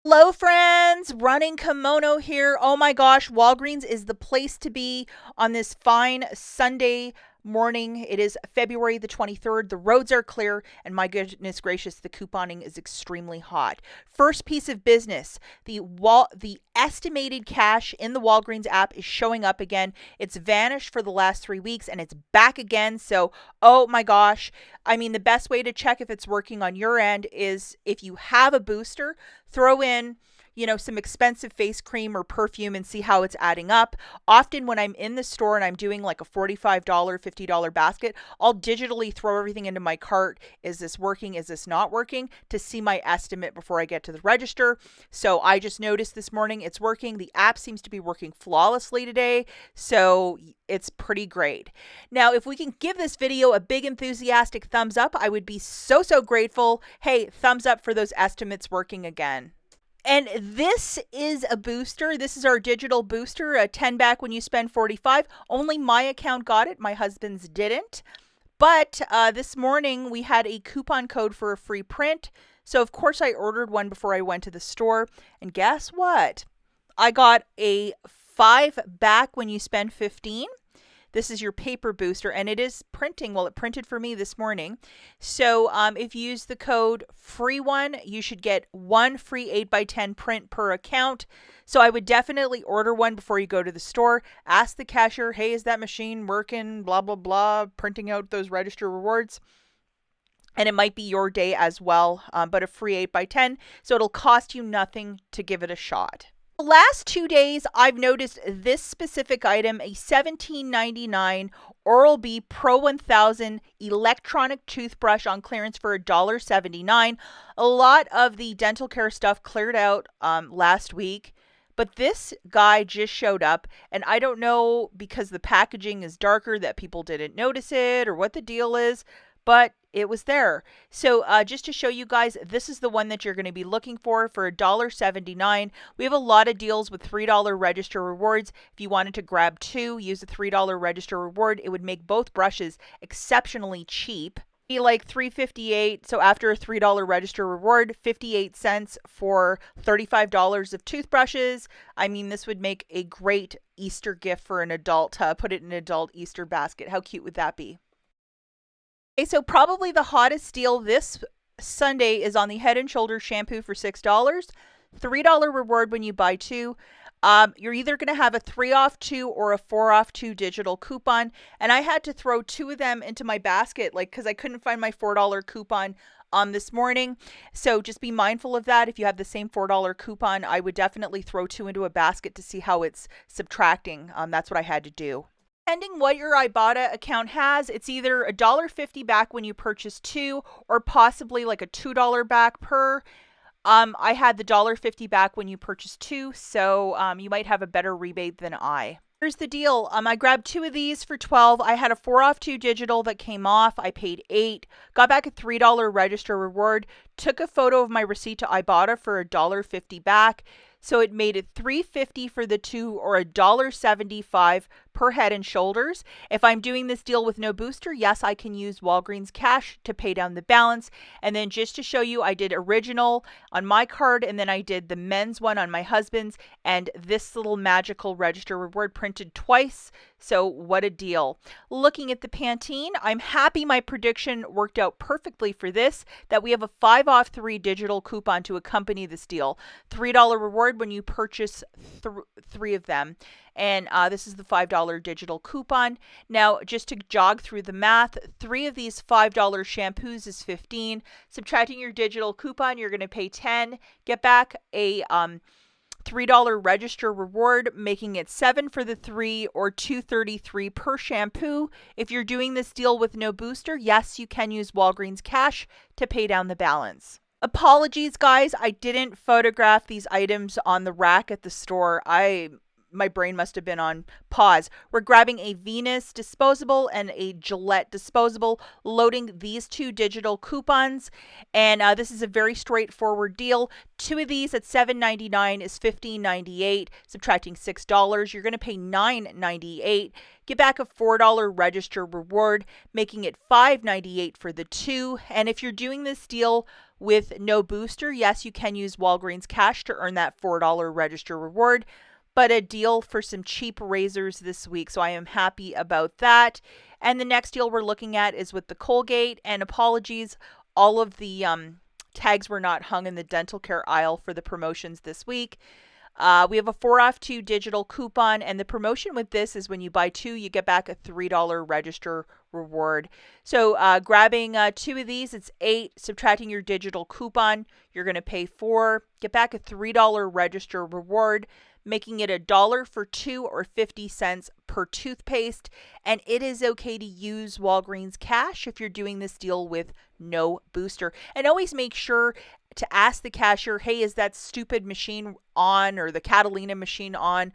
Hello, friends. Running kimono here. Oh my gosh, Walgreens is the place to be on this fine Sunday morning. It is February the 23rd. The roads are clear, and my goodness gracious, the couponing is extremely hot. First piece of business, the estimated cash in the Walgreens app is showing up again. It's vanished for the last 3 weeks and it's back again. So, oh my gosh. I mean, the best way to check if it's working on your end is if you have a booster, throw in some expensive face cream or perfume and see how it's adding up. Often when I'm in the store and I'm doing like a $45, $50 basket, I'll digitally throw everything into my cart. Is this working? Is this not working? To see my estimate before I get to the register. So I just noticed this morning it's working. The app seems to be working flawlessly today. So it's pretty great. Now, if we can give this video a big enthusiastic thumbs up, I would be so grateful. Hey, thumbs up for those estimates working again. And this is a booster. This is our digital booster, a 10 back when you spend 45. Only my account got it. My husband's didn't. But this morning we had a coupon code for a free print. So of course I ordered one before I went to the store. And guess what? I got a 5 back when you spend 15. This is your paper booster, and it is printing. Well, it printed for me this morning. So if you use the code FREE1, you should get one free 8x10 print per account. So I would definitely order one before you go to the store. Ask the cashier, hey, is that machine working? Blah, blah, blah, printing out those register rewards. And it might be your day as well, but a free 8x10. So it'll cost you nothing to give it a shot. The last 2 days, I've noticed this specific item, a $17.99 Oral-B Pro 1000 electronic toothbrush on clearance for $1.79. A lot of the dental care stuff cleared out last week, but this guy just showed up, and I don't know because the packaging is darker that people didn't notice it or what the deal is, but it was there. So just to show you guys, this is the one that you're going to be looking for $1.79. We have a lot of deals with $3 register rewards. If you wanted to grab two, use a $3 register reward. It would make both brushes exceptionally cheap. Be like $3.58. So after a $3 register reward, 58 cents for $35 of toothbrushes. I mean, this would make a great Easter gift for an adult. Put it in an adult Easter basket. How cute would that be? Okay, so probably the hottest deal this Sunday is on the Head & Shoulders shampoo for $6. $3 reward when you buy two. You're either going to have a 3 off 2 or a 4 off 2 digital coupon. And I had to throw two of them into my basket, because I couldn't find my $4 coupon this morning. So just be mindful of that. If you have the same $4 coupon, I would definitely throw two into a basket to see how it's subtracting. That's what I had to do. Depending what your Ibotta account has, it's either $1.50 back when you purchase two or possibly like a $2 back per. I had the $1.50 back when you purchase two, so you might have a better rebate than I. Here's the deal. I grabbed two of these for $12. I had a 4 off 2 digital that came off. I paid $8. Got back a $3 register reward. Took a photo of my receipt to Ibotta for $1.50 back. So it made it $3.50 for the two or $1.75 per Head & Shoulders. If I'm doing this deal with no booster, yes, I can use Walgreens cash to pay down the balance. And then just to show you, I did original on my card, and then I did the men's one on my husband's, and this little magical register reward printed twice. So what a deal. Looking at the Pantene, I'm happy my prediction worked out perfectly for this, that we have a 5 off 3 digital coupon to accompany this deal. $3 reward when you purchase three of them. And this is the $5 digital coupon. Now, just to jog through the math, 3 of these $5 shampoos is $15. Subtracting your digital coupon, you're going to pay $10. Get back a $3 register reward, making it $7 for the 3 or $2.33 per shampoo. If you're doing this deal with no booster, yes, you can use Walgreens cash to pay down the balance. Apologies, guys. I didn't photograph these items on the rack at the store. My brain must have been on pause. We're grabbing a Venus disposable and a Gillette disposable, loading these two digital coupons. And this is a very straightforward deal. Two of these at $7.99 is $15.98, subtracting $6. You're going to pay $9.98. Get back a $4 register reward, making it $5.98 for the two. And if you're doing this deal with no booster, yes, you can use Walgreens cash to earn that $4 register reward, but a deal for some cheap razors this week. So I am happy about that. And the next deal we're looking at is with the Colgate. And apologies, all of the tags were not hung in the dental care aisle for the promotions this week. We have a 4 off 2 digital coupon, and the promotion with this is when you buy 2, you get back a $3 register reward. So grabbing 2 of these, it's 8, subtracting your digital coupon, you're going to pay 4, get back a $3 register reward, making it $1 for 2 or 50 cents per toothpaste. And it is okay to use Walgreens cash if you're doing this deal with no booster. And always make sure to ask the cashier, hey, is that stupid machine on, or the Catalina machine on,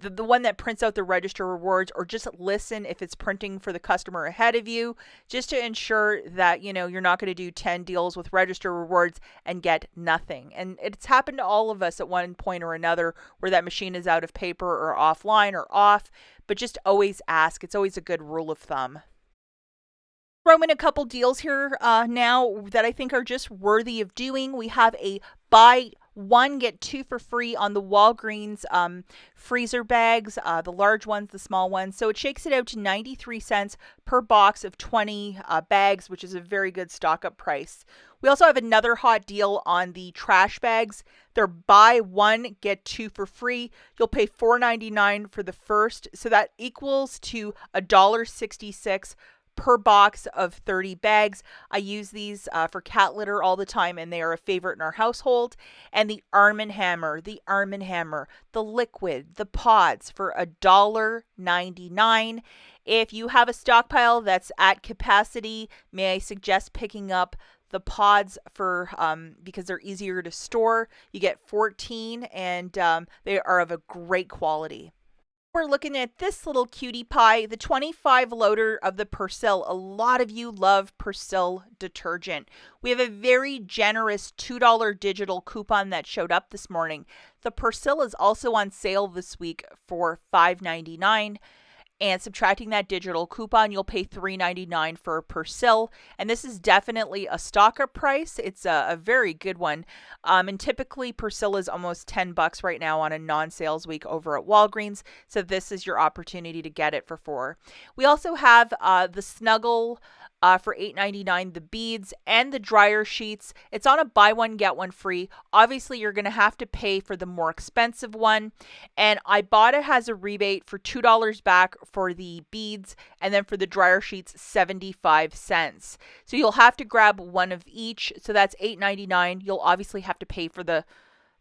the one that prints out the register rewards, or just listen if it's printing for the customer ahead of you, just to ensure that, you're not going to do 10 deals with register rewards and get nothing. And it's happened to all of us at one point or another where that machine is out of paper or offline or off, but just always ask. It's always a good rule of thumb. Throw in a couple deals here now that I think are just worthy of doing. We have a buy one, get 2 for free on the Walgreens freezer bags, the large ones, the small ones. So it shakes it out to 93 cents per box of 20 bags, which is a very good stock up price. We also have another hot deal on the trash bags. They're buy one, get 2 for free. You'll pay $4.99 for the first. So that equals to $1.66 per box of 30 bags. I use these for cat litter all the time, and they are a favorite in our household. And the Arm & Hammer, the liquid, the pods for $1.99. If you have a stockpile that's at capacity, may I suggest picking up the pods for because they're easier to store. You get 14, and they are of a great quality. We're looking at this little cutie pie, the 25 loader of the Persil. A lot of you love Persil detergent. We have a very generous $2 digital coupon that showed up this morning. The Persil is also on sale this week for $5.99. And subtracting that digital coupon, you'll pay $3.99 for Persil. And this is definitely a stock-up price. It's a very good one. And typically, Persil is almost $10 right now on a non-sales week over at Walgreens. So this is your opportunity to get it for $4. We also have the Snuggle for $8.99, the beads and the dryer sheets. It's on a buy one, get one free. Obviously, you're going to have to pay for the more expensive one. And IBOTTA has a rebate for $2 back for the beads, and then for the dryer sheets, 75 cents. So you'll have to grab one of each. So that's $8.99. You'll obviously have to pay for the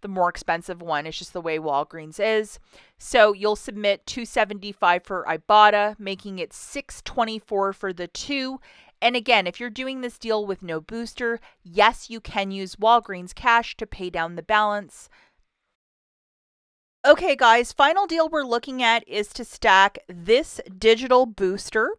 more expensive one. It's just the way Walgreens is. So you'll submit $2.75 for IBOTTA, making it $6.24 for the 2. And again, if you're doing this deal with no booster, yes, you can use Walgreens cash to pay down the balance. Okay, guys, final deal we're looking at is to stack this digital booster,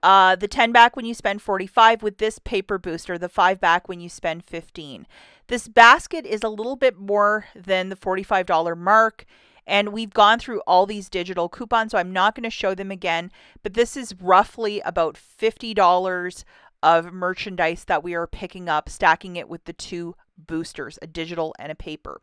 the 10 back when you spend 45, with this paper booster, the 5 back when you spend 15. This basket is a little bit more than the $45 mark. And we've gone through all these digital coupons, so I'm not going to show them again. But this is roughly about $50 of merchandise that we are picking up, stacking it with the 2 boosters, a digital and a paper.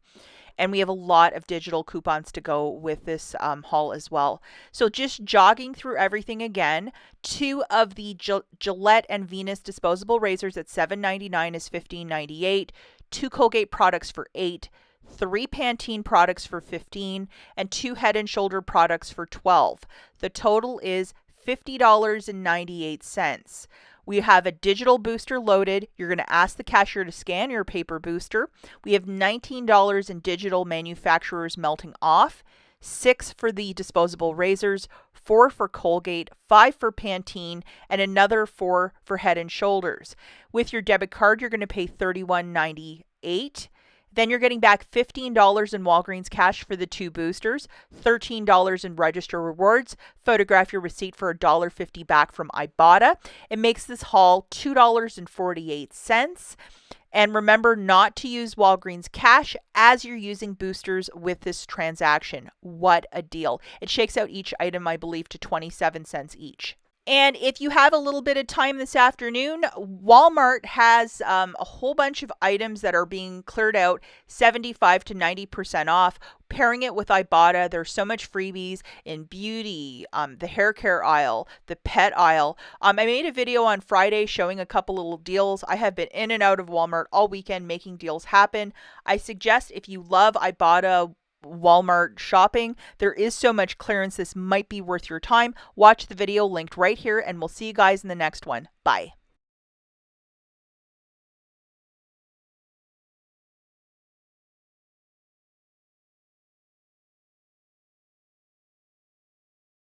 And we have a lot of digital coupons to go with this haul as well. So just jogging through everything again, 2 of the Gillette and Venus disposable razors at $7.99 is $15.98. 2 Colgate products for $8. 3 Pantene products for $15, and 2 Head & Shoulder products for $12. The total is $50.98. We have a digital booster loaded. You're going to ask the cashier to scan your paper booster. We have $19 in digital manufacturers melting off, 6 for the disposable razors, 4 for Colgate, 5 for Pantene, and another 4 for Head & Shoulders. With your debit card, you're going to pay $31.98. Then you're getting back $15 in Walgreens cash for the 2 boosters, $13 in register rewards. Photograph your receipt for $1.50 back from IBOTTA. It makes this haul $2.48. And remember not to use Walgreens cash as you're using boosters with this transaction. What a deal. It shakes out each item, I believe, to 27 cents each. And if you have a little bit of time this afternoon, Walmart has a whole bunch of items that are being cleared out 75 to 90% off. Pairing it with Ibotta, there's so much freebies in beauty, the hair care aisle, the pet aisle. I made a video on Friday showing a couple little deals. I have been in and out of Walmart all weekend making deals happen. I suggest if you love Ibotta, Walmart shopping, there is so much clearance. This might be worth your time. Watch the video linked right here, and we'll see you guys in the next one. Bye.